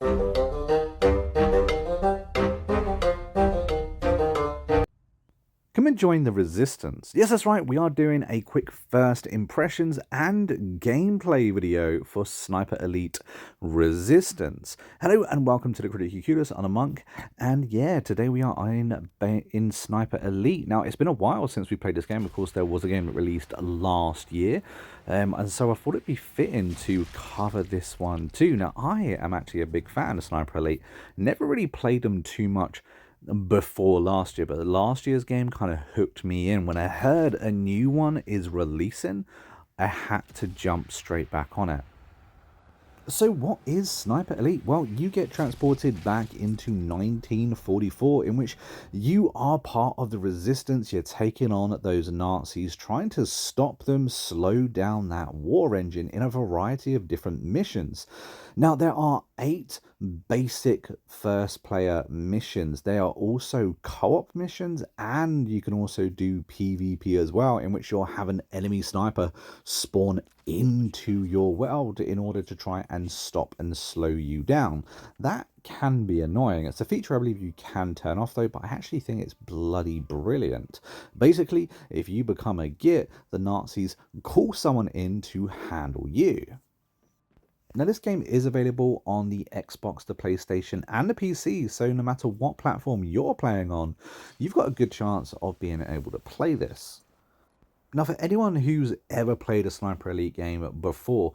Come and join the Resistance. Yes, that's right, we are doing a quick first impressions and gameplay video for Sniper Elite Resistance. Hello and welcome to the Critically Curious. I'm a Monk, and yeah, today we are in Sniper Elite. Now, it's been a while since we played this game. Of course, there was a game that released last year, and so I thought it'd be fitting to cover this one too. Now, I am actually a big fan of Sniper Elite. Never really played them too much before last year, but last year's game kind of hooked me in. When I heard a new one is releasing, I had to jump straight back on it. So what is Sniper Elite? Well, you get transported back into 1944, in which you are part of the resistance. You're taking on those Nazis, trying to stop them, slow down that war engine in a variety of different missions. Now, there are 8 basic first player missions. They are also co-op missions, and you can also do PvP as well, in which you'll have an enemy sniper spawn into your world in order to try and stop and slow you down. That can be annoying. It's a feature I believe you can turn off though, but I actually think it's bloody brilliant. Basically, if you become a git, the Nazis call someone in to handle you. Now, this game is available on the Xbox, the PlayStation, and the PC, so no matter what platform you're playing on, you've got a good chance of being able to play this. Now, for anyone who's ever played a Sniper Elite game before,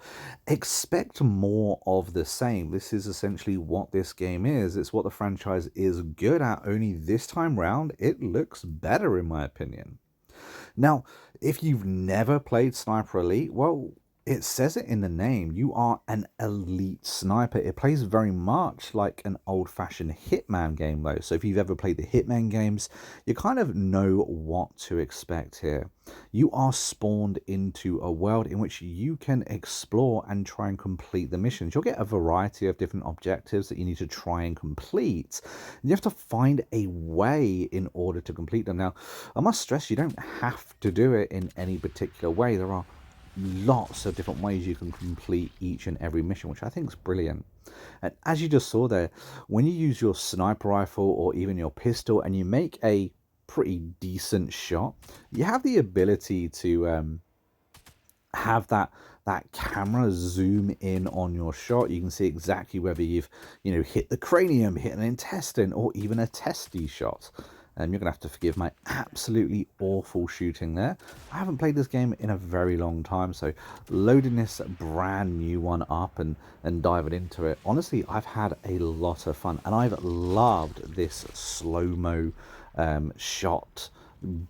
expect more of the same. This is essentially what this game is. It's what the franchise is good at, only this time round, it looks better in my opinion. Now, if you've never played Sniper Elite, well, it says it in the name. You are an elite sniper. It plays very much like an old-fashioned Hitman game, though. So if you've ever played the Hitman games, you kind of know what to expect here. You are spawned into a world in which you can explore and try and complete the missions. You'll get a variety of different objectives that you need to try and complete. And you have to find a way in order to complete them. Now, I must stress, you don't have to do it in any particular way. There are lots of different ways you can complete each and every mission, which I think is brilliant. And as you just saw there, when you use your sniper rifle or even your pistol and you make a pretty decent shot, you have the ability to have that camera zoom in on your shot. You can see exactly whether you've hit the cranium, hit an intestine, or even a testy shot. You're going to have to forgive my absolutely awful shooting there. I haven't played this game in a very long time, so loading this brand new one up and diving into it, honestly, I've had a lot of fun, and I've loved this slow-mo shot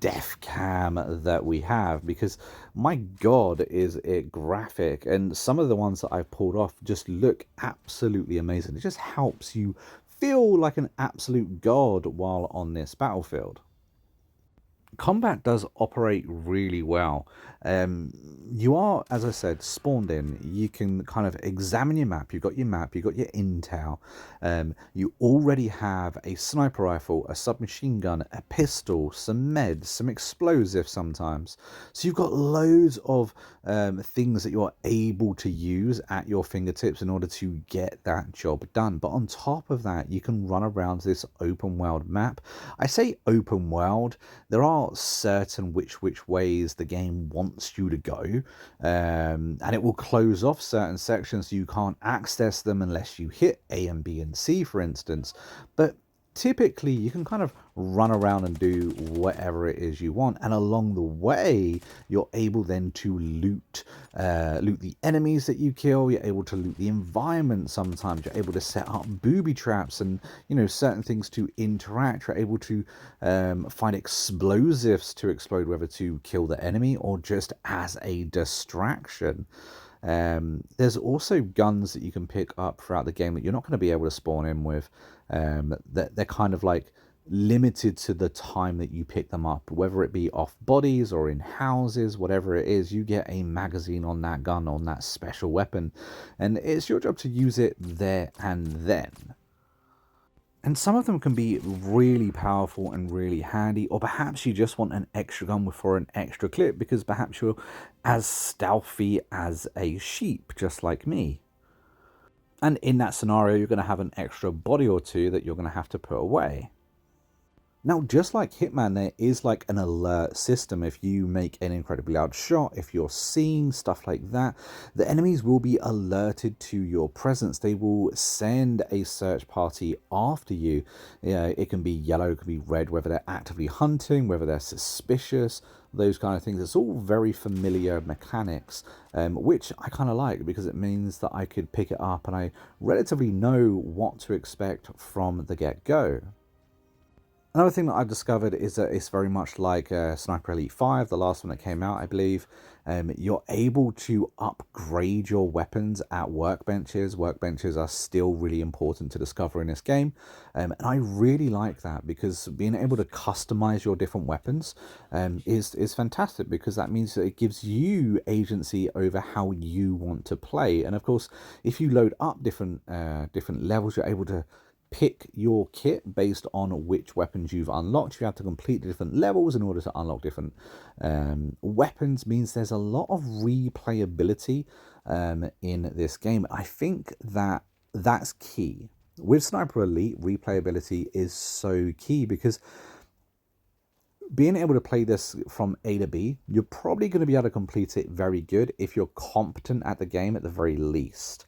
death cam that we have, because my god is it graphic, and some of the ones that I've pulled off just look absolutely amazing. It just helps you feel like an absolute god while on this battlefield. Combat does operate really well. You are, as I said, spawned in. You can kind of examine your map. You've got your map, you've got your intel. You already have a sniper rifle, a submachine gun, a pistol, some meds, some explosives sometimes. So you've got loads of things that you're able to use at your fingertips in order to get that job done. But on top of that, you can run around this open world map. I say open world, there are certain which ways the game wants you to go, and it will close off certain sections so you can't access them unless you hit A and B and C, for instance. But typically you can kind of run around and do whatever it is you want, and along the way you're able then to loot the enemies that you kill. You're able to loot the environment. Sometimes you're able to set up booby traps and certain things to interact. You're able to find explosives to explode, whether to kill the enemy or just as a distraction. There's also guns that you can pick up throughout the game that you're not going to be able to spawn in with. They're kind of like limited to the time that you pick them up, whether it be off bodies or in houses, whatever it is. You get a magazine on that gun, on that special weapon, and it's your job to use it there and then. And some of them can be really powerful and really handy, or perhaps you just want an extra gun for an extra clip because perhaps you're as stealthy as a sheep, just like me. And in that scenario, you're going to have an extra body or two that you're going to have to put away. Now, just like Hitman, there is like an alert system. If you make an incredibly loud shot, if you're seen, stuff like that, the enemies will be alerted to your presence. They will send a search party after you. It can be yellow, it can be red, whether they're actively hunting, whether they're suspicious, those kind of things. It's all very familiar mechanics, which I kind of like because it means that I could pick it up and I relatively know what to expect from the get-go. Another thing that I've discovered is that it's very much like Sniper Elite 5, the last one that came out, I believe. You're able to upgrade your weapons at workbenches. Workbenches are still really important to discover in this game. And I really like that because being able to customize your different weapons is fantastic, because that means that it gives you agency over how you want to play. And of course, if you load up different levels, you're able to pick your kit based on which weapons you've unlocked. You have to complete the different levels in order to unlock different weapons. Means there's a lot of replayability in this game. I think that that's key. With Sniper Elite, replayability is so key because being able to play this from A to B, you're probably going to be able to complete it very good if you're competent at the game at the very least.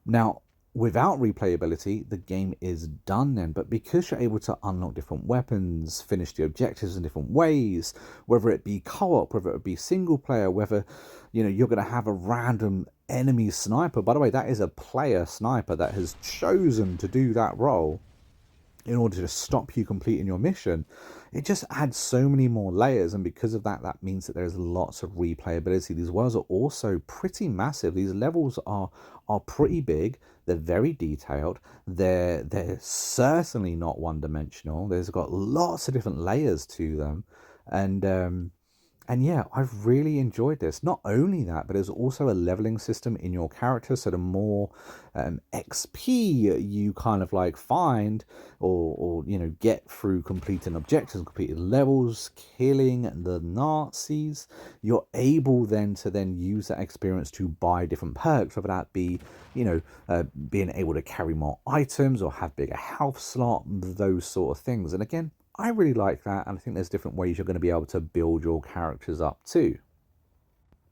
Now, without replayability, the game is done then, but because you're able to unlock different weapons, finish the objectives in different ways, whether it be co-op, whether it be single player, whether you're going to have a random enemy sniper. By the way, that is a player sniper that has chosen to do that role in order to stop you completing your mission. It just adds so many more layers, and because of that, that means that there's lots of replayability. These worlds are also pretty massive. These levels are pretty big. They're very detailed. They're certainly not one-dimensional. There's got lots of different layers to them, and yeah, I've really enjoyed this. Not only that, but there's also a leveling system in your character. So the more XP you kind of like find or get through completing objectives, completing levels, killing the Nazis, you're able then to use that experience to buy different perks, whether that be, being able to carry more items or have bigger health slot, those sort of things. And again, I really like that, and I think there's different ways you're going to be able to build your characters up too.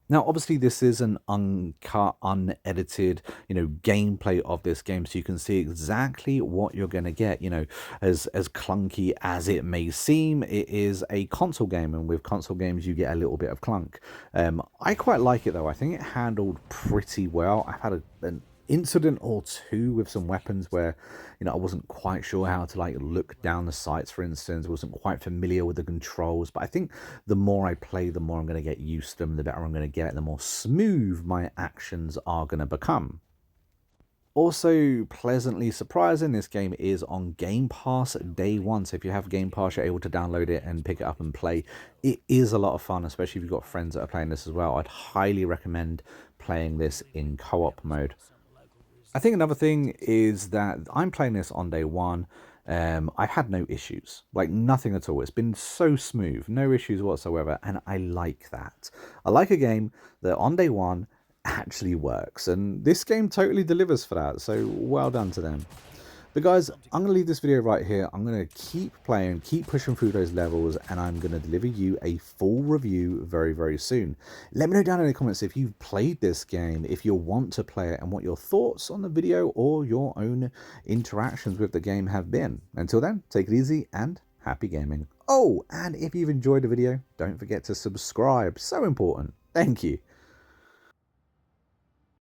Now, obviously, this is an uncut, unedited, gameplay of this game, so you can see exactly what you're going to get. As clunky as it may seem, it is a console game, and with console games, you get a little bit of clunk. I quite like it, though. I think it handled pretty well. I've had an incident or two with some weapons where I wasn't quite sure how to look down the sights, for instance. Wasn't quite familiar with the controls, but I think the more I play, the more I'm going to get used to them, the better I'm going to get, the more smooth my actions are going to become. Also, pleasantly surprising, this game is on Game Pass day one. So if you have Game Pass, you're able to download it and pick it up and play. It is a lot of fun, especially if you've got friends that are playing this as well. I'd highly recommend playing this in co-op mode. I think another thing is that I'm playing this on day one. I've had no issues, nothing at all. It's been so smooth, no issues whatsoever, and I like that. I like a game that on day one actually works, and this game totally delivers for that, so well done to them. But guys, I'm going to leave this video right here. I'm going to keep playing, keep pushing through those levels, and I'm going to deliver you a full review very, very soon. Let me know down in the comments if you've played this game, if you want to play it, and what your thoughts on the video or your own interactions with the game have been. Until then, take it easy and happy gaming. Oh, and if you've enjoyed the video, don't forget to subscribe. So important. Thank you.